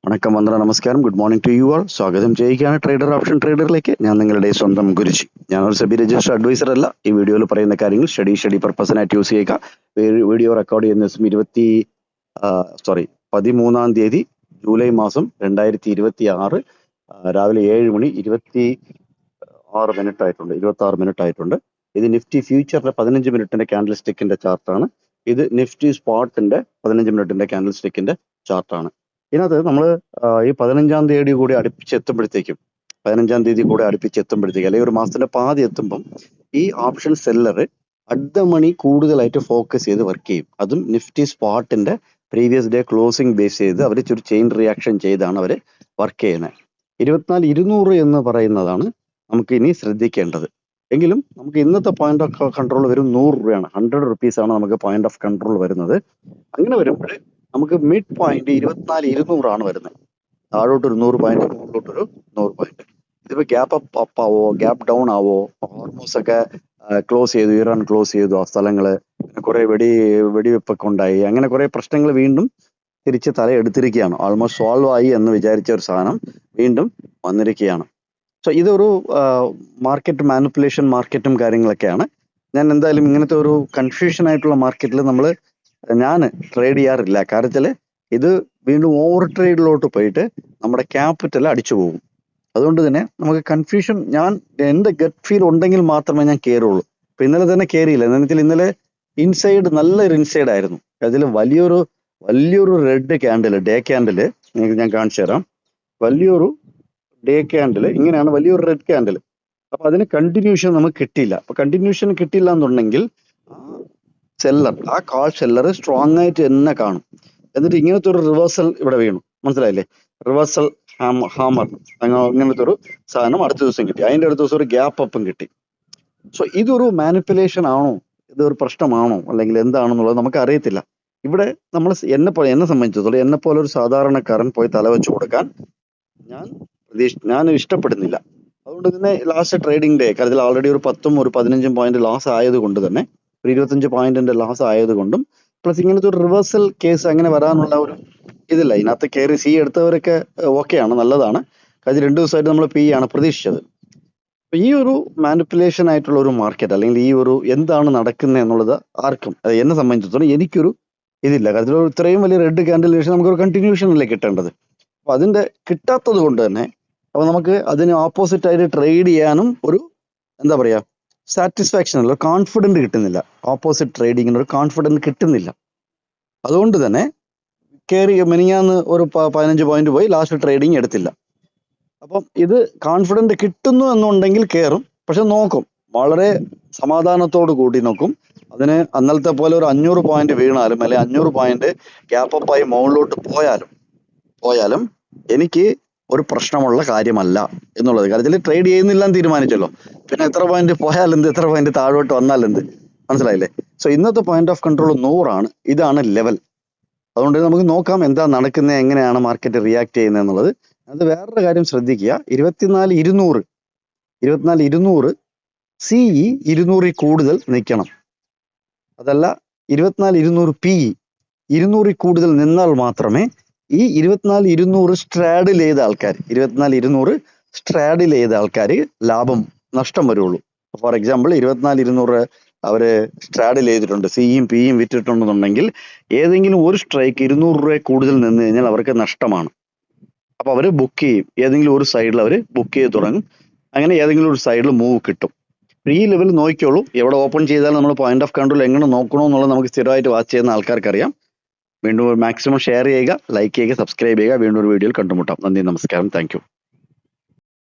വണക്കം, വന്ദന, നമസ്കാരം. Good morning to you all. സ്വാഗതം ചെയ്യുകയാണ് ട്രേഡർ ഓപ്ഷൻ ട്രേഡറിലേക്ക്. ഞാൻ നിങ്ങളുടെ സ്വന്തം ഗുരുജി. ഞാനൊരു സെബി രജിസ്റ്റർ അഡ്വൈസർ അല്ല. ഈ വീഡിയോയിൽ പറയുന്ന കാര്യങ്ങൾ സ്റ്റഡി പർപ്പസിനായിട്ട് യൂസ് ചെയ്യുക. വീഡിയോ റെക്കോർഡ് ചെയ്യുന്ന ദിവസം 13 തീയതി ജൂലൈ മാസം 2026 രാവിലെ 7 മണി 26 മിനിറ്റ് ആയിട്ടുണ്ട്. ഇത് നിഫ്റ്റി ഫ്യൂച്ചറിന്റെ 15 മിനിറ്റിന്റെ ക്യാൻഡിൽ സ്റ്റിക്കിന്റെ ചാർട്ടാണ്. ഇത് നിഫ്റ്റി സ്പോട്ടിന്റെ 15 മിനിറ്റിന്റെ ക്യാൻഡിൽ സ്റ്റിക്കിന്റെ ചാർട്ടാണ്. ഇതിനകത്ത് നമ്മൾ ഈ 15 തീയതി കൂടി അടുപ്പിച്ചെത്തുമ്പോഴത്തേക്കും അല്ലെങ്കിൽ ഒരു മാസത്തിന്റെ പാതി എത്തുമ്പം ഈ ഓപ്ഷൻ സെല്ലർ അഡ്ഡ മണി കൂടുതലായിട്ട് ഫോക്കസ് ചെയ്ത് വർക്ക് ചെയ്യും. അതും നിഫ്റ്റി സ്പോട്ടിന്റെ പ്രീവിയസ് ഡേ ക്ലോസിംഗ് ബേസ് ചെയ്ത് അവർ ഒരു ചെയിൻ റിയാക്ഷൻ ചെയ്താണ് അവർ വർക്ക് ചെയ്യുന്നത്. 24,200 എന്ന് പറയുന്നതാണ് നമുക്ക് ഇനി ശ്രദ്ധിക്കേണ്ടത്. എങ്കിലും നമുക്ക് ഇന്നത്തെ പോയിന്റ് ഓഫ് കൺട്രോൾ വരും 100 രൂപയാണ്. 100 റുപ്പീസാണ് നമുക്ക് പോയിന്റ് ഓഫ് കൺട്രോൾ വരുന്നത്. അങ്ങനെ വരുമ്പോൾ നമുക്ക് മിഡ് പോയിന്റ് 24,200 ആണ് വരുന്നത്. താഴോട്ടൊരു 100 പോയിന്റ്, മുകളിലോട്ടൊരു 100 പോയിന്റ്. ഇതിപ്പോ ഗ്യാപ്പ് അപ്പ് ആവോ, ഗ്യാപ്പ് ഡൗൺ ആവോ, ഹോർമോസ് ഒക്കെ ഇറാൻ ക്ലോസ് ചെയ്തു, ആ സ്ഥലങ്ങള് കുറെ വെടിവെപ്പൊക്കെ ഉണ്ടായി, അങ്ങനെ കുറെ പ്രശ്നങ്ങൾ വീണ്ടും തിരിച്ച് തലയെടുത്തിരിക്കുകയാണ്. ഓൾമോസ്റ്റ് സോൾവ് ആയി എന്ന് വിചാരിച്ച ഒരു സാധനം വീണ്ടും വന്നിരിക്കുകയാണ്. സോ ഇതൊരു മാർക്കറ്റ് മാനിപ്പുലേഷൻ മാർക്കറ്റും കാര്യങ്ങളൊക്കെയാണ്. ഞാൻ എന്തായാലും ഇങ്ങനത്തെ ഒരു കൺഫ്യൂഷൻ ആയിട്ടുള്ള മാർക്കറ്റിൽ ഞാൻ ട്രേഡ് ചെയ്യാറില്ല. കാര്യത്തില് ഇത് വീണ്ടും ഓവർ ട്രേഡിലോട്ട് പോയിട്ട് നമ്മുടെ ക്യാപിറ്റൽ അടിച്ചു പോകും. അതുകൊണ്ട് തന്നെ നമുക്ക് കൺഫ്യൂഷൻ, എന്റെ ഗട്ട് ഫീൽ ഉണ്ടെങ്കിൽ മാത്രമേ ഞാൻ കയറുള്ളൂ. ഇപ്പൊ ഇന്നലെ തന്നെ കയറിയില്ല. എന്താണെന്ന് വെച്ചാൽ ഇന്നലെ ഇൻസൈഡ് നല്ലൊരു ഇൻസൈഡ് ആയിരുന്നു. അതിൽ വലിയൊരു റെഡ് ക്യാൻഡിൽ, ഡേ ക്യാൻഡിൽ നിങ്ങൾക്ക് ഞാൻ കാണിച്ചു തരാം. വലിയൊരു ഡേ ക്യാൻഡിൽ ഇങ്ങനെയാണ്, വലിയൊരു റെഡ് ക്യാൻഡിൽ. അപ്പൊ അതിന് കണ്ടിന്യൂഷൻ നമുക്ക് കിട്ടിയില്ല. അപ്പൊ കണ്ടിന്യൂഷൻ കിട്ടില്ല എന്നുണ്ടെങ്കിൽ ആ കാൾ സെല്ലർ സ്ട്രോങ് ആയിട്ട് തന്നെ കാണും. എന്നിട്ട് ഇങ്ങനത്തെ ഒരു റിവേഴ്സൽ ഇവിടെ വീണു, മനസ്സിലായില്ലേ? റിവേഴ്സൽ ഹാമർ ഇങ്ങനത്തെ ഒരു സാധനം അടുത്ത ദിവസം കിട്ടി. അതിന്റെ അടുത്ത ദിവസം ഒരു ഗ്യാപ്പ് അപ്പും കിട്ടി. സോ ഇതൊരു മാനിപ്പുലേഷൻ ആണോ, ഇതൊരു പ്രശ്നമാണോ, അല്ലെങ്കിൽ എന്താണെന്നുള്ളത് നമുക്ക് അറിയത്തില്ല. ഇവിടെ എന്നെ സംബന്ധിച്ചിടത്തോളം എന്നെ പോലെ ഒരു സാധാരണക്കാരൻ പോയി തലവെച്ച് കൊടുക്കാൻ ഞാൻ ഇഷ്ടപ്പെടുന്നില്ല. അതുകൊണ്ട് തന്നെ ലാസ്റ്റ് ട്രേഡിംഗ് ഡേ അതിൽ ഓൾറെഡി ഒരു 10ഉം ഒരു 15ഉം പോയിന്റ് ലോസ് ആയതുകൊണ്ട് തന്നെ, ഒരു 25 പോയിന്റിന്റെ ലോസ് ആയതുകൊണ്ടും, പ്ലസ് ഇങ്ങനത്തെ ഒരു റിവേഴ്സൽ കേസ് അങ്ങനെ വരാനുള്ള ഒരു ഇതില്ല. ഇതിനകത്ത് കയറി സി എടുത്തവരൊക്കെ ഓക്കെയാണ്, നല്ലതാണ്. കാര്യം 2 ദിവസമായിട്ട് നമ്മൾ പി ആണ് പ്രതീക്ഷിച്ചത്. അപ്പൊ ഈ ഒരു മാനിപ്പുലേഷൻ ആയിട്ടുള്ള ഒരു മാർക്കറ്റ്, അല്ലെങ്കിൽ ഈ ഒരു എന്താണ് നടക്കുന്നത് എന്നുള്ളത് ആർക്കും, എന്നെ സംബന്ധിച്ചിടത്തോളം എനിക്കൊരു ഇതില്ല. കാര്യത്തിൽ ഇത്രയും വലിയ റെഡ് ക്യാൻഡിൽ ശേഷം നമുക്കൊരു കണ്ടിന്യൂഷൻ അല്ലേ കിട്ടേണ്ടത്. അപ്പൊ അതിന്റെ കിട്ടാത്തത് കൊണ്ട് തന്നെ അപ്പൊ നമുക്ക് അതിന് ഓപ്പോസിറ്റ് ആയിട്ട് ട്രേഡ് ചെയ്യാനും ഒരു എന്താ പറയാ സാറ്റിസ്ഫാക്ഷൻ അല്ല, കോൺഫിഡന്റ് കിട്ടുന്നില്ല. ഓപ്പോസിറ്റ് ട്രേഡിങ്ങിന് ഒരു കോൺഫിഡന്റ് കിട്ടുന്നില്ല. അതുകൊണ്ട് തന്നെ മിനിഞ്ഞാന്ന് ഒരു 15 പോയിന്റ് പോയി, ലാസ്റ്റ് ട്രേഡിങ് എടുത്തില്ല. അപ്പം ഇത് കോൺഫിഡന്റ് കിട്ടുന്നു എന്നുണ്ടെങ്കിൽ കയറും. പക്ഷെ നോക്കും, വളരെ സമാധാനത്തോട് കൂടി നോക്കും. അതിന് അന്നലത്തെ പോലെ ഒരു 500 പോയിന്റ് വീണാലും, അല്ലെ 500 പോയിന്റ് ഗ്യാപ്പ് അപ്പായി മുകളിലോട്ട് പോയാലും എനിക്ക് ഒരു പ്രശ്നമുള്ള കാര്യമല്ല എന്നുള്ളത്. കാര്യത്തിൽ ട്രേഡ് ചെയ്യുന്നില്ല എന്ന് തീരുമാനിച്ചല്ലോ. പിന്നെ എത്ര പോയിന്റ് പോയാലെന്ത്, എത്ര പോയിന്റ് താഴോട്ട് വന്നാലെന്ത്, മനസ്സിലായില്ലേ? സോ ഇന്നത്തെ പോയിന്റ് ഓഫ് കൺട്രോൾ 100 ആണ്. ഇതാണ് ലെവൽ. അതുകൊണ്ട് നമുക്ക് നോക്കാം എന്താ നടക്കുന്നത്, എങ്ങനെയാണ് മാർക്കറ്റ് റിയാക്ട് ചെയ്യുന്നത് എന്നുള്ളത്. അത് വേറൊരു കാര്യം ശ്രദ്ധിക്കുക, 24,200 CE 200 കൂടുതൽ നിൽക്കണം. അതല്ല 24,200 PE 200 കൂടുതൽ നിന്നാൽ മാത്രമേ ഈ 24,200 സ്ട്രാഡിൽ ചെയ്ത ആൾക്കാർ നഷ്ടം വരുള്ളൂ. ഫോർ എക്സാമ്പിൾ 24,200 അവര് സ്ട്രാഡിൽ ചെയ്തിട്ടുണ്ട്, സിയും പിയും വിറ്റിട്ടുണ്ടെന്നുണ്ടെങ്കിൽ ഏതെങ്കിലും ഒരു സ്ട്രൈക്ക് 200 രൂപ കൂടുതൽ നിന്ന് കഴിഞ്ഞാൽ അവർക്ക് നഷ്ടമാണ്. അപ്പൊ അവര് ബുക്ക് ചെയ്യും, ഏതെങ്കിലും ഒരു സൈഡിൽ അവർ ബുക്ക് ചെയ്ത് തുടങ്ങും. അങ്ങനെ ഏതെങ്കിലും ഒരു സൈഡിൽ മൂവ് കിട്ടും. ഈ ലെവൽ നോക്കിയോളൂ. എവിടെ ഓപ്പൺ ചെയ്താലും നമ്മൾ പോയിന്റ് ഓഫ് കൺട്രോൾ എങ്ങനെ നോക്കണമെന്നുള്ളത് നമുക്ക് സ്ഥിരമായിട്ട് വാച്ച് ചെയ്യുന്ന ആൾക്കാർക്ക് അറിയാം. വീണ്ടും മാക്സിമം ഷെയർ ചെയ്യുക, ലൈക്ക് ചെയ്യുക, സബ്സ്ക്രൈബ് ചെയ്യുക. വീണ്ടും ഒരു വീഡിയോയിൽ കണ്ടുമുട്ടാം. നന്ദി, നമസ്കാരം, താങ്ക് യു.